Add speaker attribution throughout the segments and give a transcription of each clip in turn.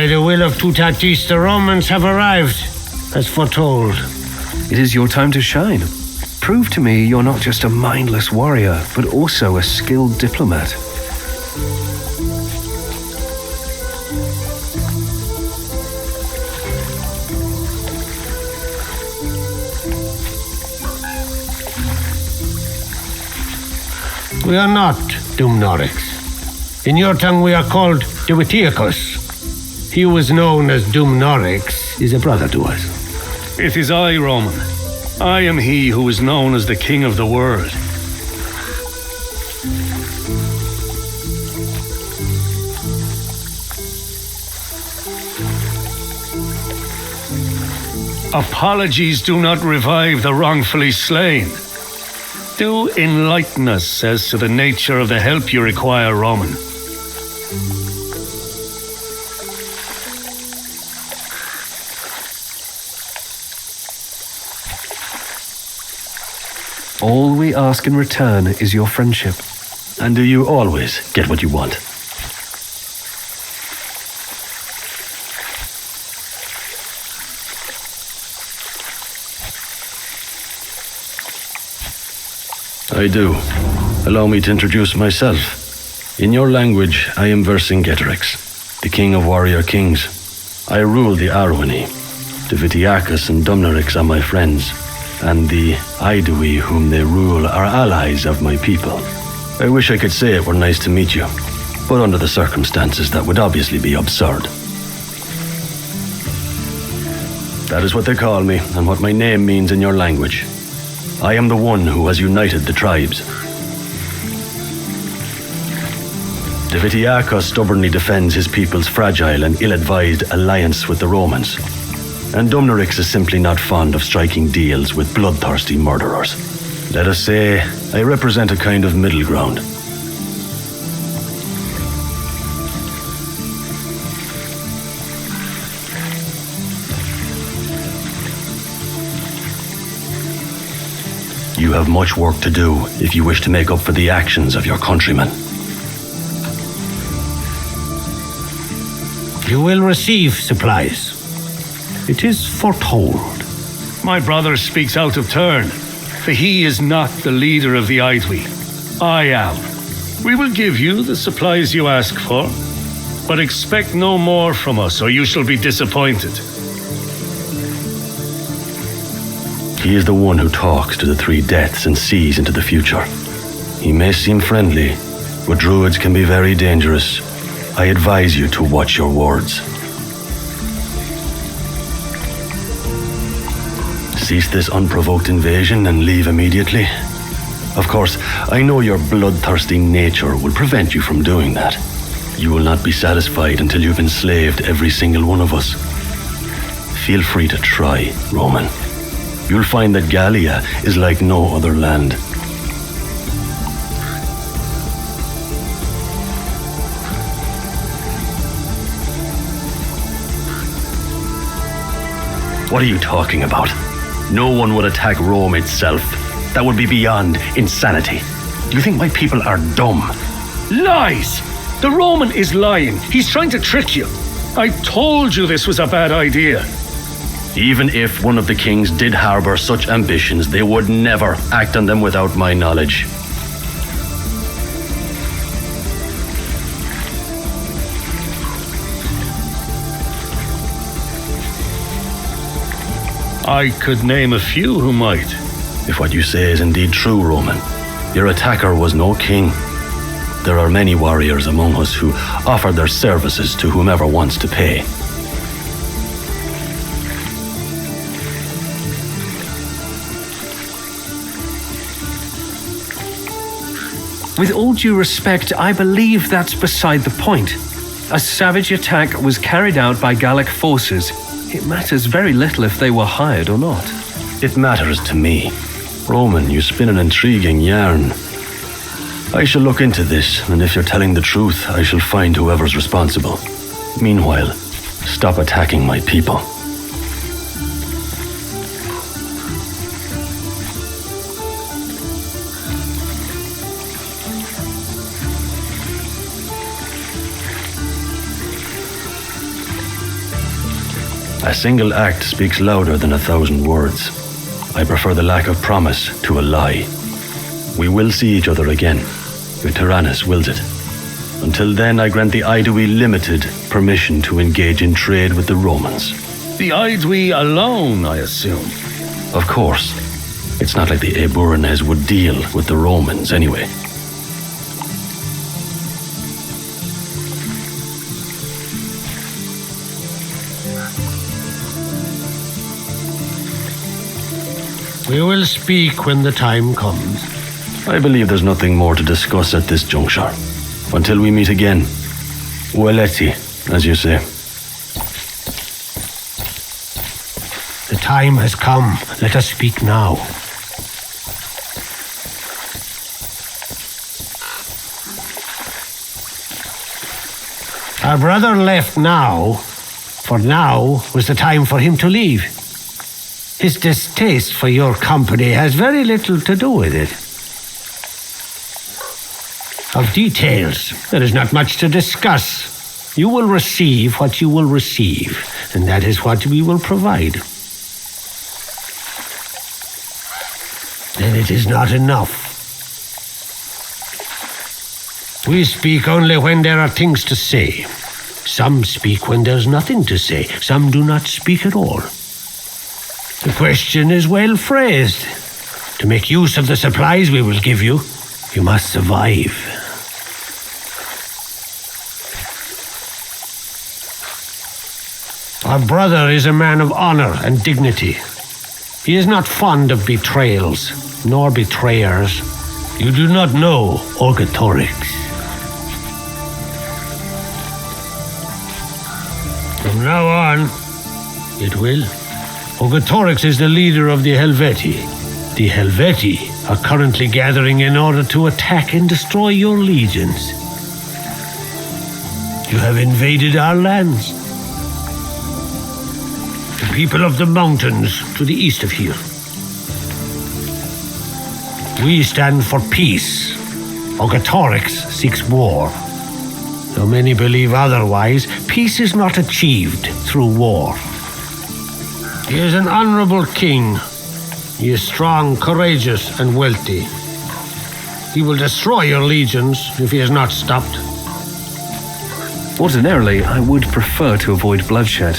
Speaker 1: By the will of Tutatis, the Romans have arrived, as foretold.
Speaker 2: It is your time to shine. Prove to me you're not just a mindless warrior, but also a skilled diplomat.
Speaker 1: We are not Dumnorix. In your tongue we are called Divitiacus. He who was known as Dumnorix is a brother to us.
Speaker 3: It is I, Roman. I am he who is known as the King of the World. Apologies do not revive the wrongfully slain. Do enlighten us as to the nature of the help you require, Roman.
Speaker 2: All we ask in return is your friendship.
Speaker 4: And do you always get what you want? I do. Allow me to introduce myself. In your language, I am Vercingetorix, the king of warrior kings. I rule the Arwani. Divitiacus and Dumnorix are my friends, and the Aedui whom they rule are allies of my people. I wish I could say it were nice to meet you, but under the circumstances that would obviously be absurd. That is what they call me, and what my name means in your language. I am the one who has united the tribes. Divitiacus stubbornly defends his people's fragile and ill-advised alliance with the Romans. And Dumnorix is simply not fond of striking deals with bloodthirsty murderers. Let us say, I represent a kind of middle ground. You have much work to do if you wish to make up for the actions of your countrymen.
Speaker 1: You will receive supplies. It is foretold.
Speaker 3: My brother speaks out of turn, for he is not the leader of the Aedui. I am. We will give you the supplies you ask for, but expect no more from us, or you shall be disappointed.
Speaker 4: He is the one who talks to the three deaths and sees into the future. He may seem friendly, but druids can be very dangerous. I advise you to watch your words. Cease this unprovoked invasion and leave immediately. Of course, I know your bloodthirsty nature will prevent you from doing that. You will not be satisfied until you've enslaved every single one of us. Feel free to try, Roman. You'll find that Gallia is like no other land. What are you talking about? No one would attack Rome itself. That would be beyond insanity. Do you think my people are dumb?
Speaker 3: Lies! The Roman is lying. He's trying to trick you. I told you this was a bad idea.
Speaker 4: Even if one of the kings did harbor such ambitions, they would never act on them without my knowledge.
Speaker 3: I could name a few who might.
Speaker 4: If what you say is indeed true, Roman, your attacker was no king. There are many warriors among us who offer their services to whomever wants to pay.
Speaker 2: With all due respect, I believe that's beside the point. A savage attack was carried out by Gallic forces. It matters very little if they were hired or not.
Speaker 4: It matters to me. Roman, you spin an intriguing yarn. I shall look into this, and if you're telling the truth, I shall find whoever's responsible. Meanwhile, stop attacking my people. A single act speaks louder than 1,000 words. I prefer the lack of promise to a lie. We will see each other again, if Tyrannus wills it. Until then, I grant the Aedui limited permission to engage in trade with the Romans.
Speaker 3: The Aedui alone, I assume.
Speaker 4: Of course. It's not like the Eburones would deal with the Romans anyway.
Speaker 1: We will speak when the time comes.
Speaker 4: I believe there's nothing more to discuss at this juncture. Until we meet again. Ueleti, as you say.
Speaker 1: The time has come. Let us speak now. Our brother left now, for now was the time for him to leave. His distaste for your company has very little to do with it. Of details, there is not much to discuss. You will receive what you will receive, and that is what we will provide. And it is not enough. We speak only when there are things to say. Some speak when there's nothing to say. Some do not speak at all. The question is well phrased. To make use of the supplies we will give you, you must survive. Our brother is a man of honor and dignity. He is not fond of betrayals, nor betrayers. You do not know Orgetorix. From now on, it will. Orgetorix is the leader of the Helvetii. The Helvetii are currently gathering in order to attack and destroy your legions. You have invaded our lands. The people of the mountains to the east of here. We stand for peace. Orgetorix seeks war. Though many believe otherwise, peace is not achieved through war. He is an honorable king. He is strong, courageous, and wealthy. He will destroy your legions if he is not stopped.
Speaker 2: Ordinarily, I would prefer to avoid bloodshed,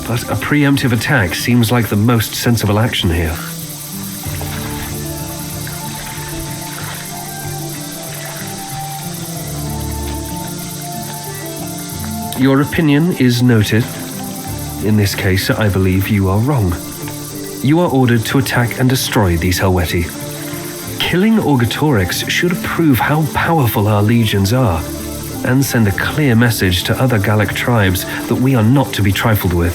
Speaker 2: but a preemptive attack seems like the most sensible action here. Your opinion is noted. In this case, I believe you are wrong. You are ordered to attack and destroy these Helvetii. Killing Orgetorix should prove how powerful our legions are, and send a clear message to other Gallic tribes that we are not to be trifled with.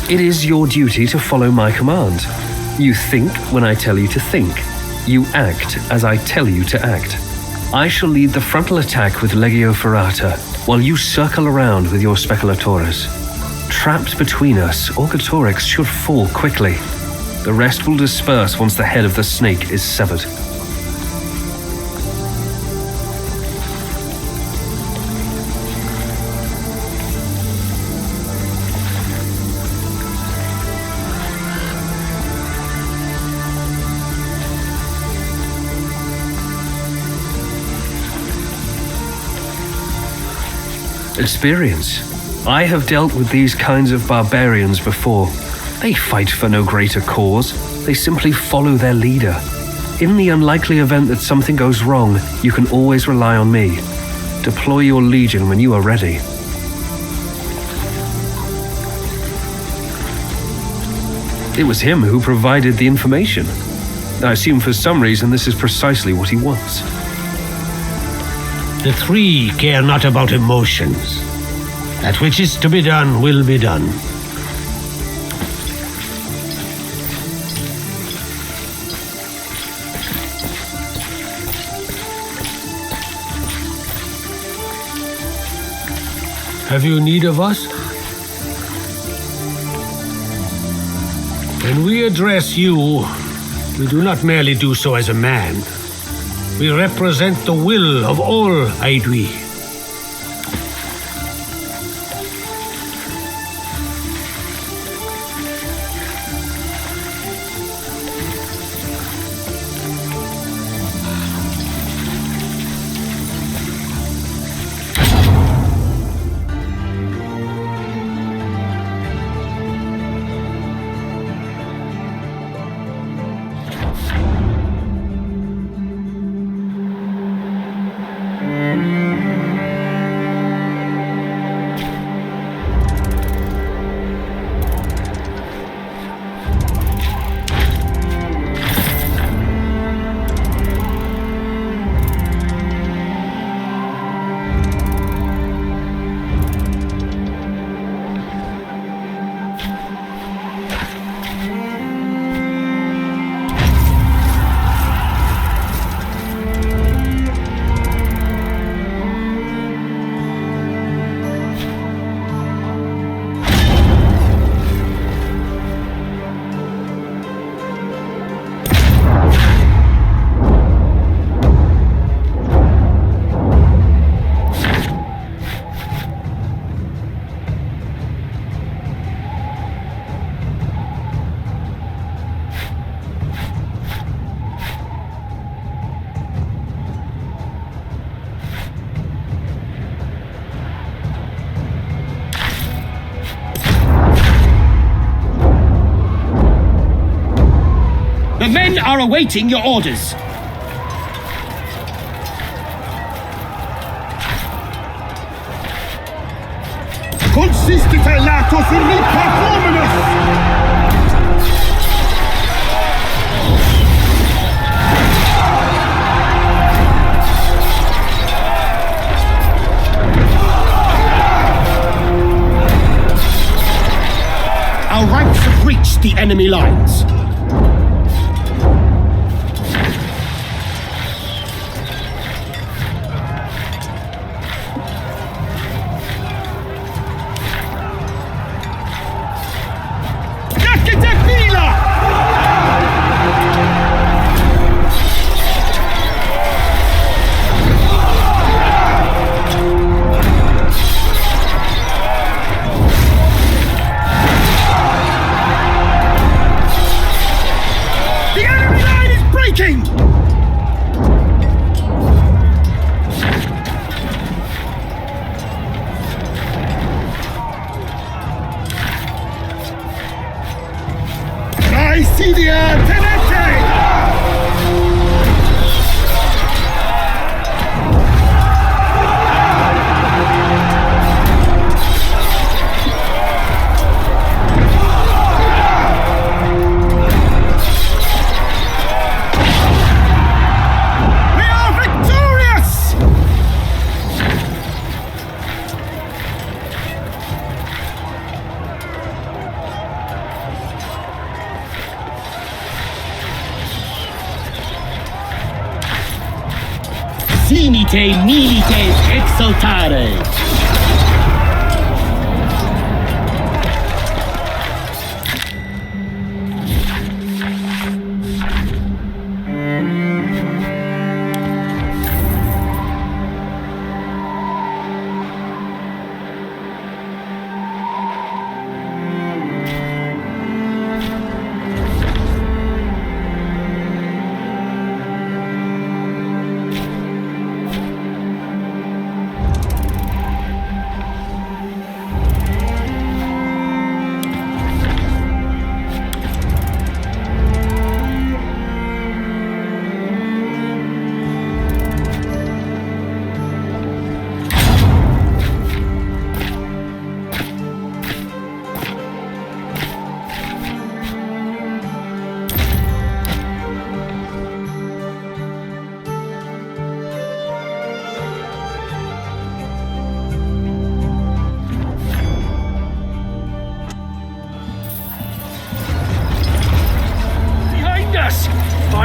Speaker 2: It is your duty to follow my command. You think when I tell you to think. You act as I tell you to act. I shall lead the frontal attack with Legio Ferrata, while you circle around with your speculatores. Trapped between us, Orgetorix should fall quickly. The rest will disperse once the head of the snake is severed. Experience. I have dealt with these kinds of barbarians before. They fight for no greater cause. They simply follow their leader. In the unlikely event that something goes wrong, you can always rely on me. Deploy your legion when you are ready. It was him who provided the information. I assume for some reason this is precisely what he wants.
Speaker 1: The three care not about emotions. That which is to be done will be done. Have you need of us? When we address you, we do not merely do so as a man. We represent the will of all Aedui.
Speaker 5: The men are awaiting your orders. Consistite lato furnipa hominus! Our ranks have reached the enemy lines. Sinite milites exaltare!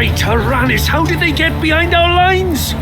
Speaker 3: By Tyrannus, how did they get behind our lines?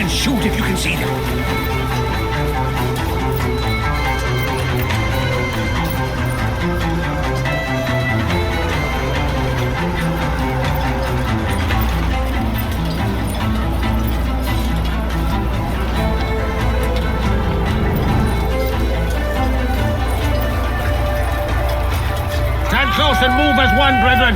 Speaker 1: Shoot if you can see them. Stand close and move as one, brethren.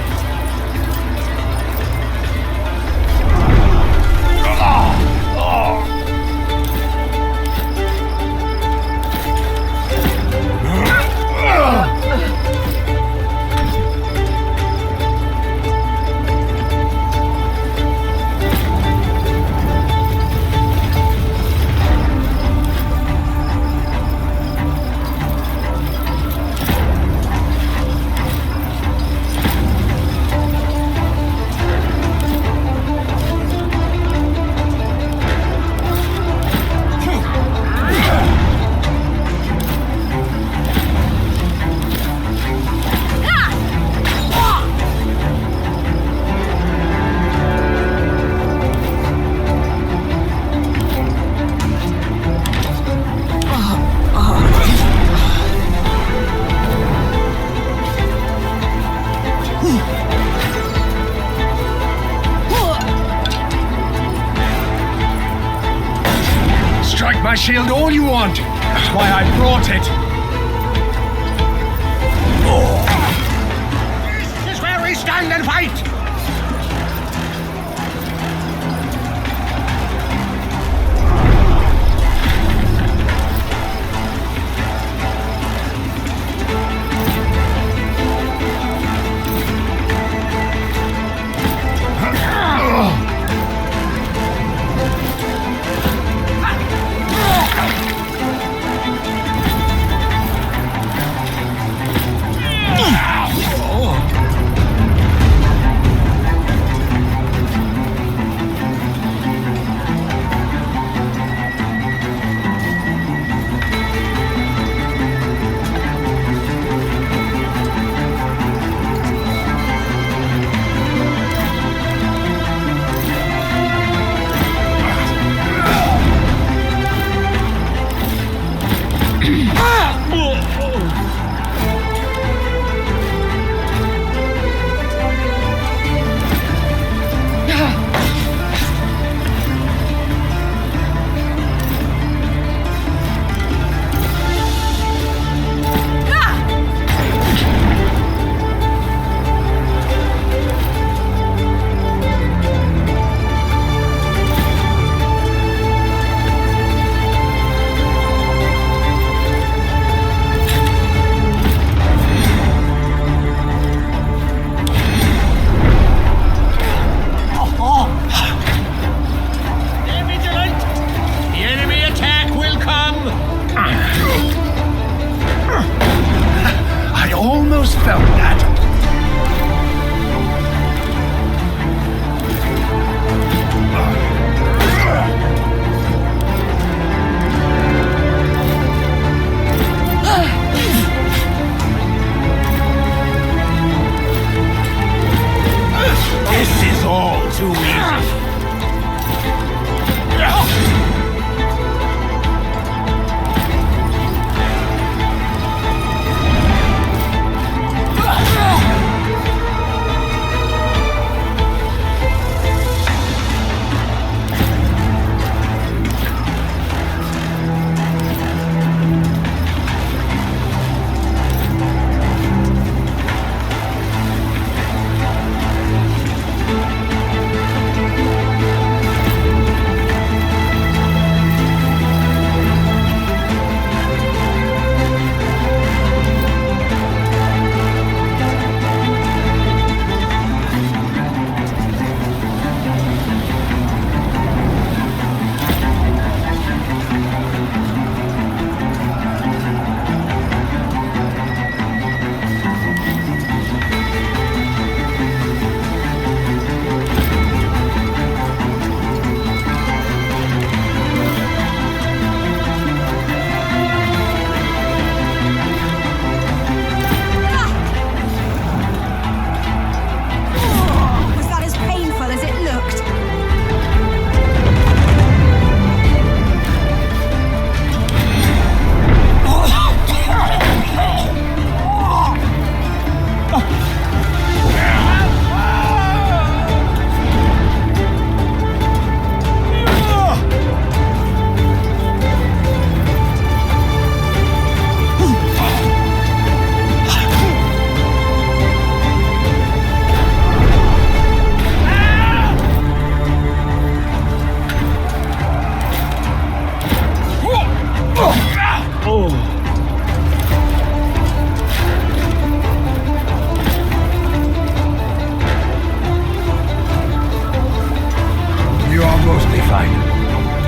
Speaker 5: my shield all you want. That's why I brought it. This is where we stand and fight.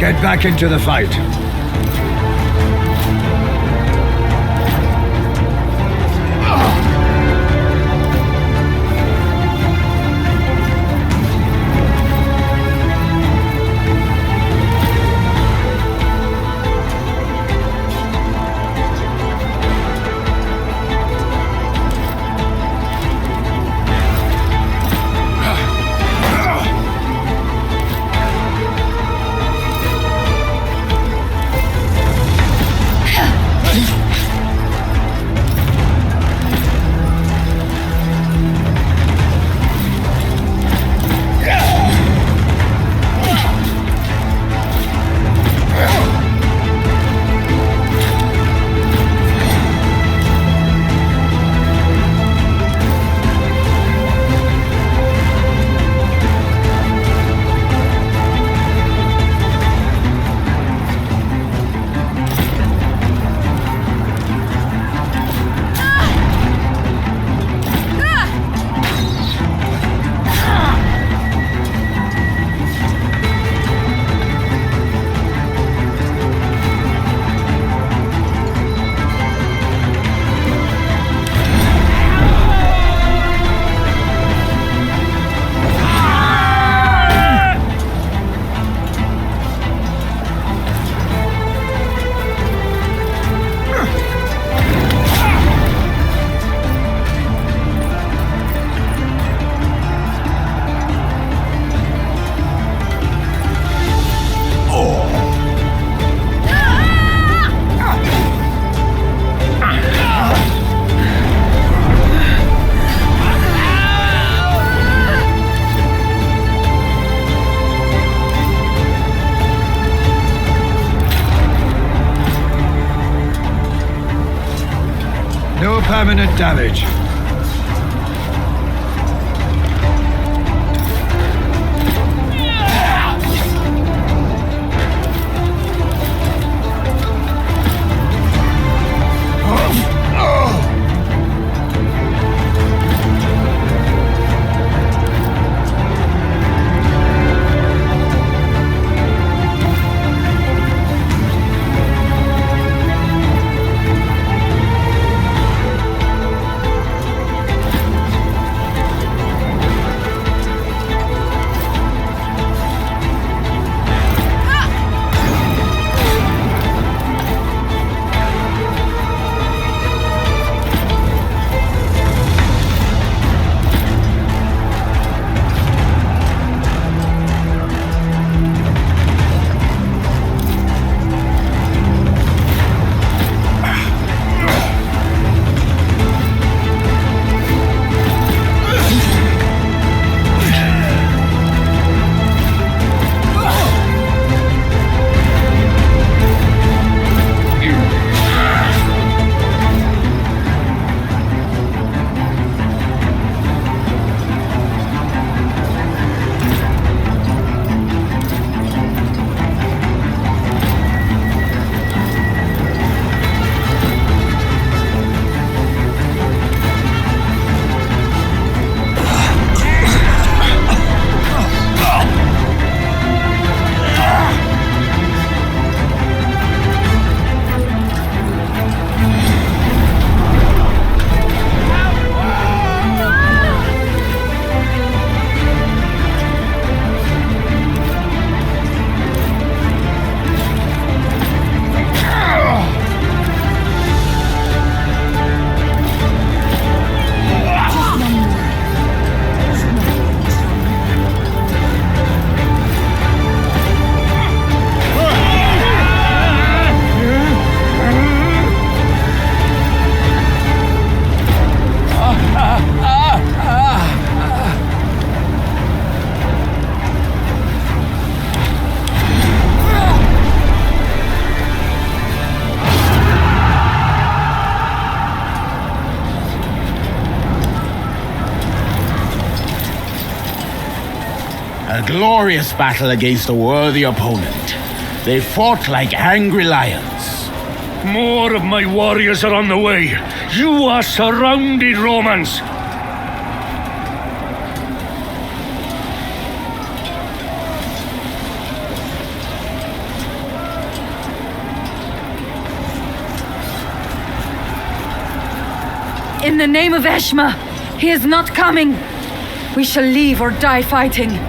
Speaker 5: Get back into the fight.
Speaker 6: permanent damage.
Speaker 7: A glorious battle against a worthy opponent. They fought like angry lions.
Speaker 3: More of my warriors are on the way. You are surrounded, Romans.
Speaker 8: In the name of Eshma, he is not coming. We shall leave or die fighting.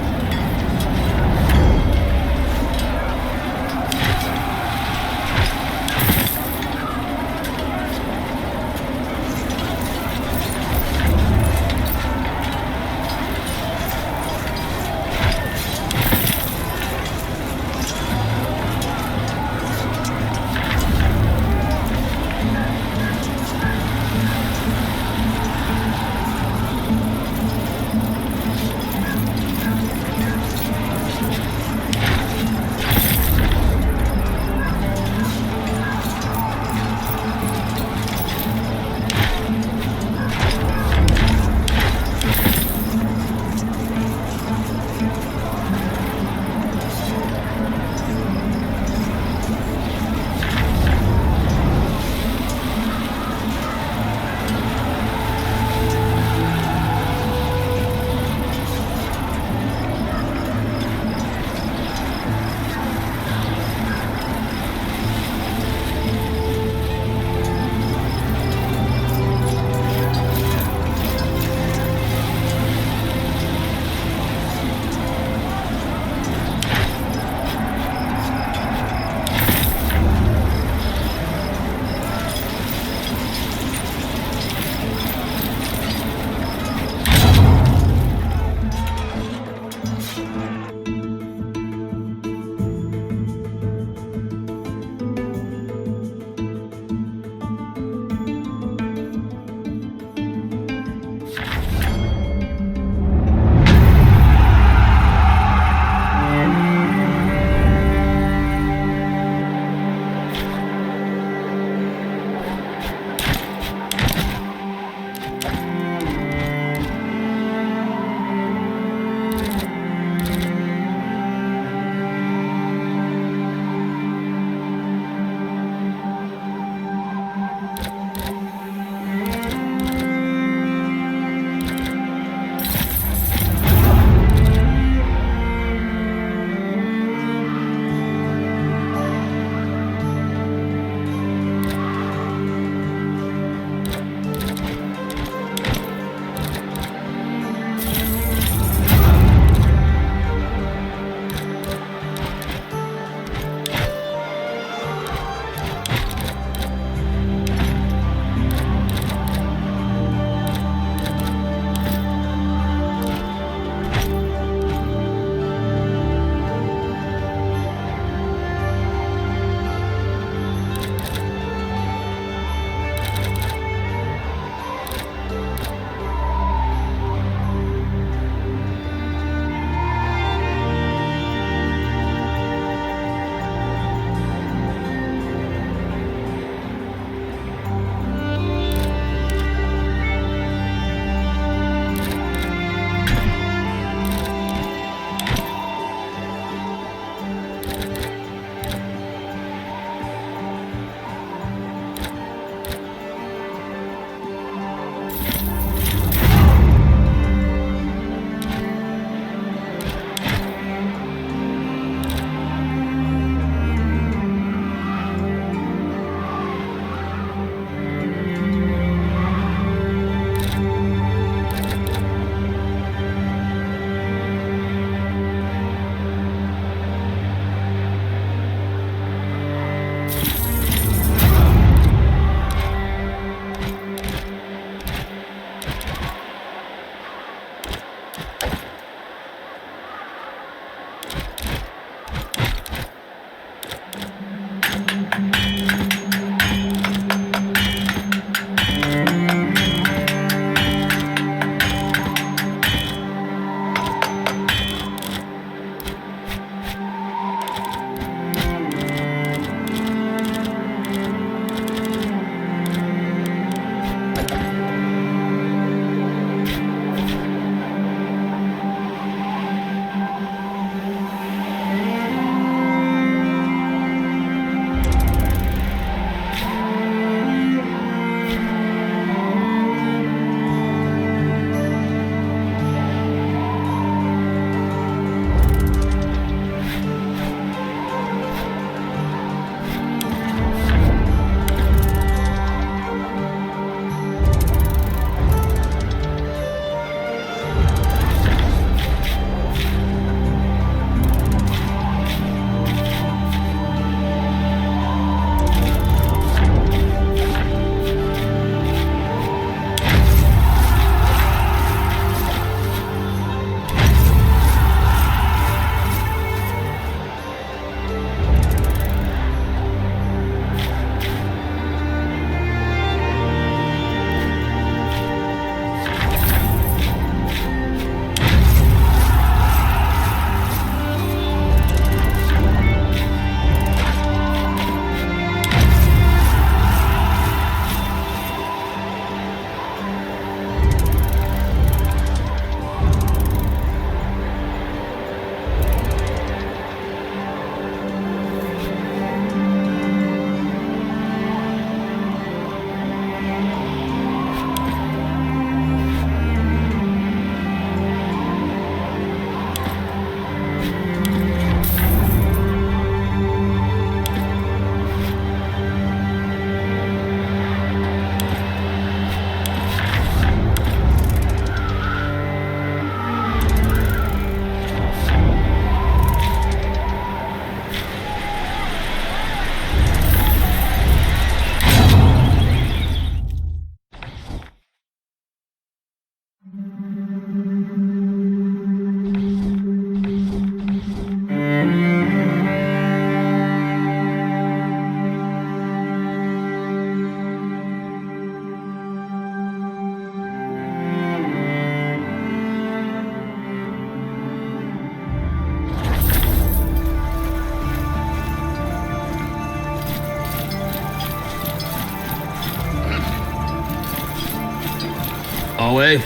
Speaker 6: Our way.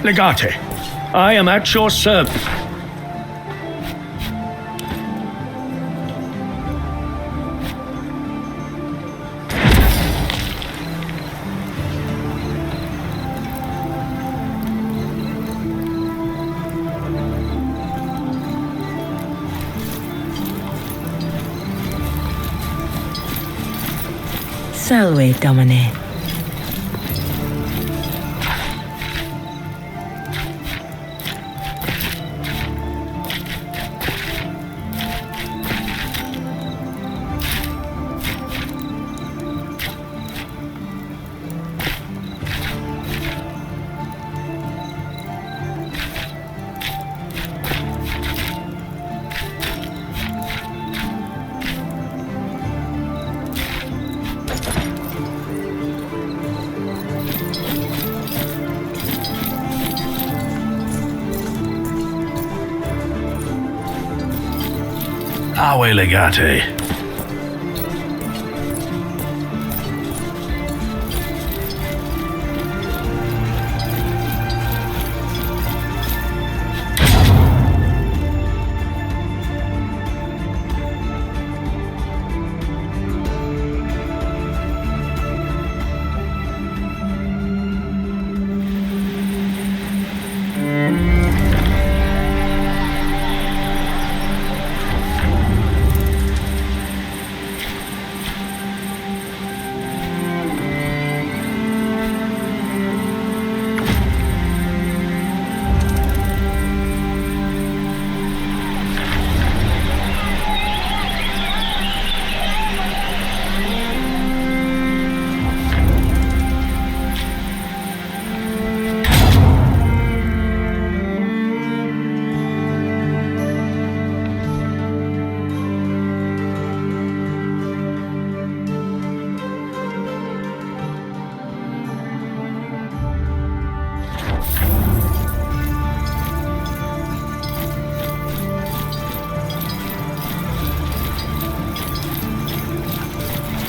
Speaker 3: Legate, I am at your service.
Speaker 9: Salve, Domine.
Speaker 4: Awe Legate.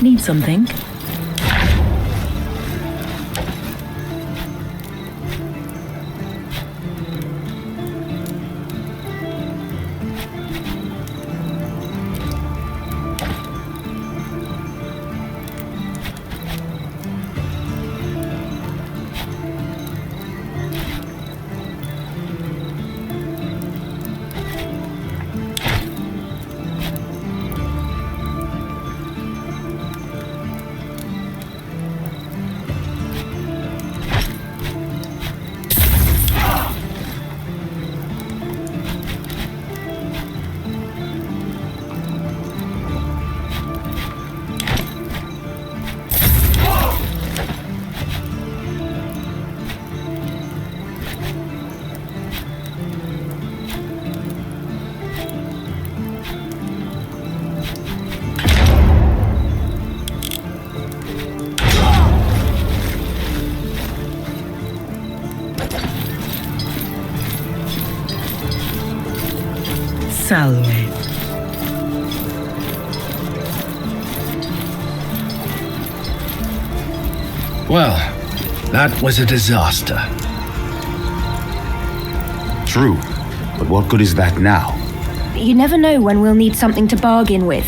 Speaker 9: Need something? Salve.
Speaker 6: Well, that was a disaster.
Speaker 7: True, but what good is that now?
Speaker 10: You never know when we'll need something to bargain with.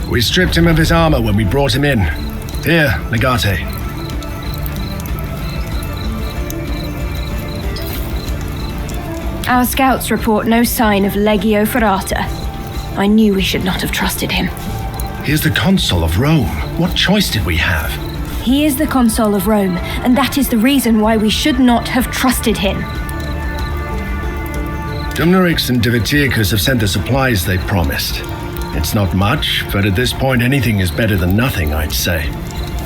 Speaker 6: We stripped him of his armor when we brought him in. Here, Legate.
Speaker 10: Our scouts report no sign of Legio Ferrata. I knew we should not have trusted him.
Speaker 6: He is the consul of Rome. What choice did we have?
Speaker 10: He is the consul of Rome, and that is the reason why we should not have trusted him.
Speaker 6: Dumnorix and Divitiacus have sent the supplies they promised. It's not much, but at this point anything is better than nothing, I'd say.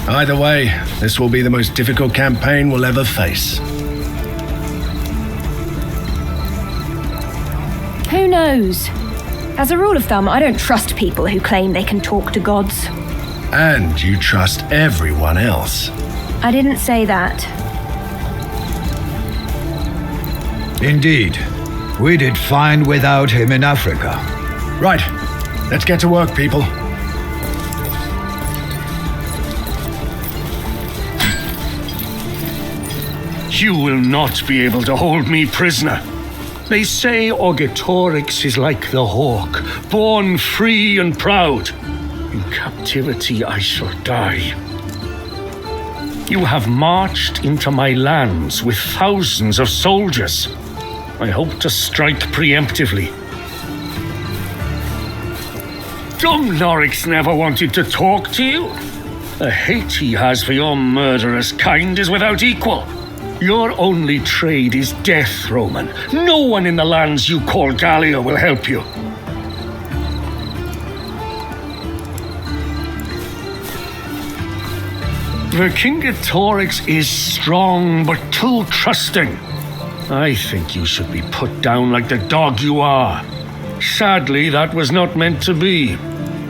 Speaker 6: Either way, this will be the most difficult campaign we'll ever face.
Speaker 10: Who knows? As a rule of thumb, I don't trust people who claim they can talk to gods.
Speaker 6: And you trust everyone else.
Speaker 10: I didn't say that.
Speaker 11: Indeed. We did fine without him in Africa.
Speaker 6: Right. Let's get to work, people.
Speaker 3: You will not be able to hold me prisoner. They say Augetorix is like the hawk, born free and proud. In captivity I shall die. You have marched into my lands with thousands of soldiers. I hope to strike preemptively. Dumnorix never wanted to talk to you. The hate he has for your murderous kind is without equal. Your only trade is death, Roman. No one in the lands you call Gallia will help you. Vercingetorix is strong, but too trusting. I think you should be put down like the dog you are. Sadly, that was not meant to be.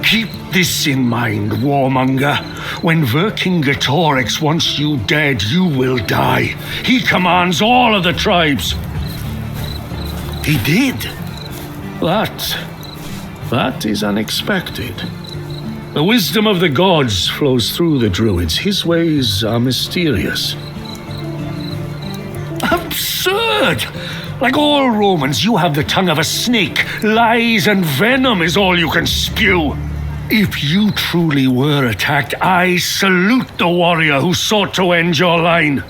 Speaker 3: Keep this in mind, warmonger. When Vercingetorix wants you dead, you will die. He commands all of the tribes. He did. That is unexpected. The wisdom of the gods flows through the druids. His ways are mysterious. Absurd! Like all Romans, you have the tongue of a snake. Lies and venom is all you can spew. If you truly were attacked, I salute the warrior who sought to end your line.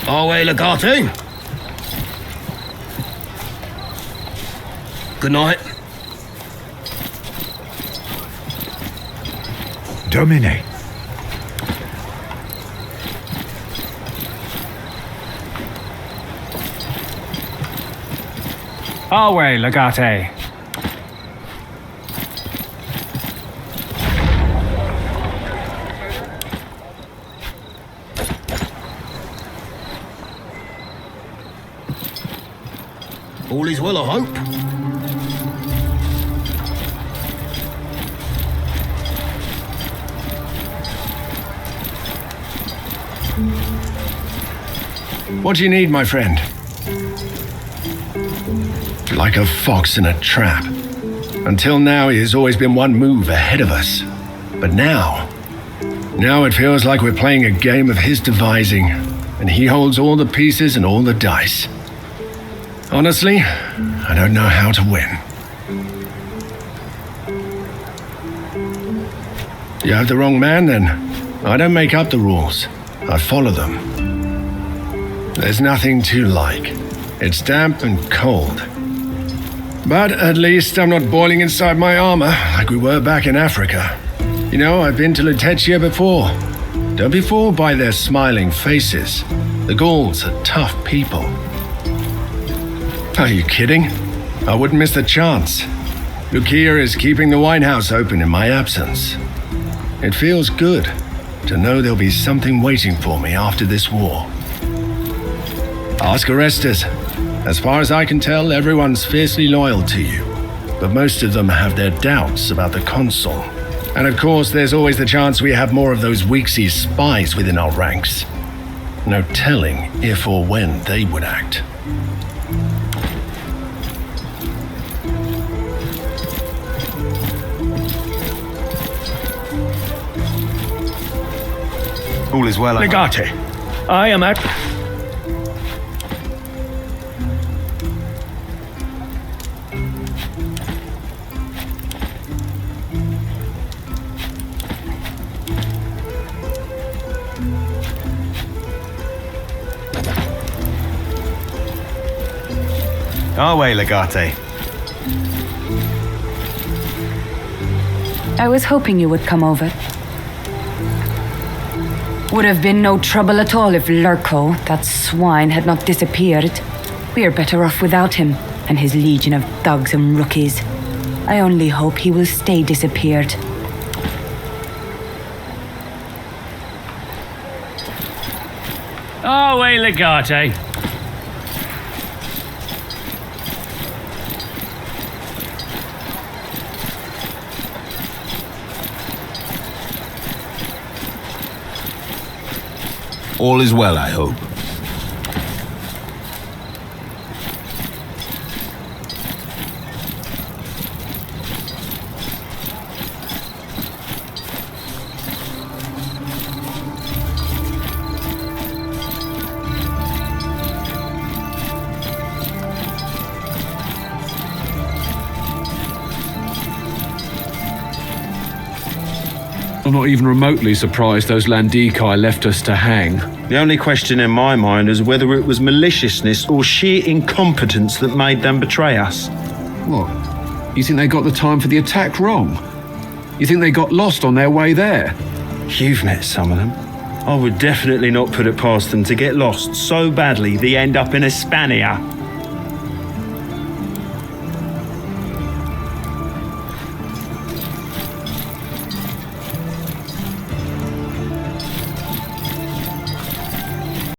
Speaker 12: Away, Legati. Good night.
Speaker 11: Domine.
Speaker 13: Away, Legate.
Speaker 12: All is well, I hope.
Speaker 6: What do you need, my friend? Like a fox in a trap. Until now, he has always been one move ahead of us. But now it feels like we're playing a game of his devising, and he holds all the pieces and all the dice. Honestly, I don't know how to win. You have the wrong man, then. I don't make up the rules. I follow them. There's nothing to like. It's damp and cold. But at least I'm not boiling inside my armor like we were back in Africa. You know, I've been to Lutetia before. Don't be fooled by their smiling faces. The Gauls are tough people. Are you kidding? I wouldn't miss the chance. Lucia is keeping the winehouse open in my absence. It feels good to know there'll be something waiting for me after this war. Ask Orestes. As far as I can tell, everyone's fiercely loyal to you, but most of them have their doubts about the consul. And of course, there's always the chance we have more of those Weeksy spies within our ranks. No telling if or when they would act.
Speaker 13: All is well.
Speaker 3: Legate, I am at...
Speaker 13: Our way, Legate.
Speaker 8: I was hoping you would come over. Would have been no trouble at all if Lurko, that swine, had not disappeared. We are better off without him and his legion of thugs and rookies. I only hope he will stay disappeared.
Speaker 3: Away, Legate.
Speaker 7: All is well, I hope.
Speaker 14: I'm not even remotely surprised those Landikai left us to hang.
Speaker 15: The only question in my mind is whether it was maliciousness or sheer incompetence that made them betray us.
Speaker 14: What? You think they got the time for the attack wrong? You think they got lost on their way there?
Speaker 15: You've met some of them. I would definitely not put it past them to get lost so badly they end up in Hispania.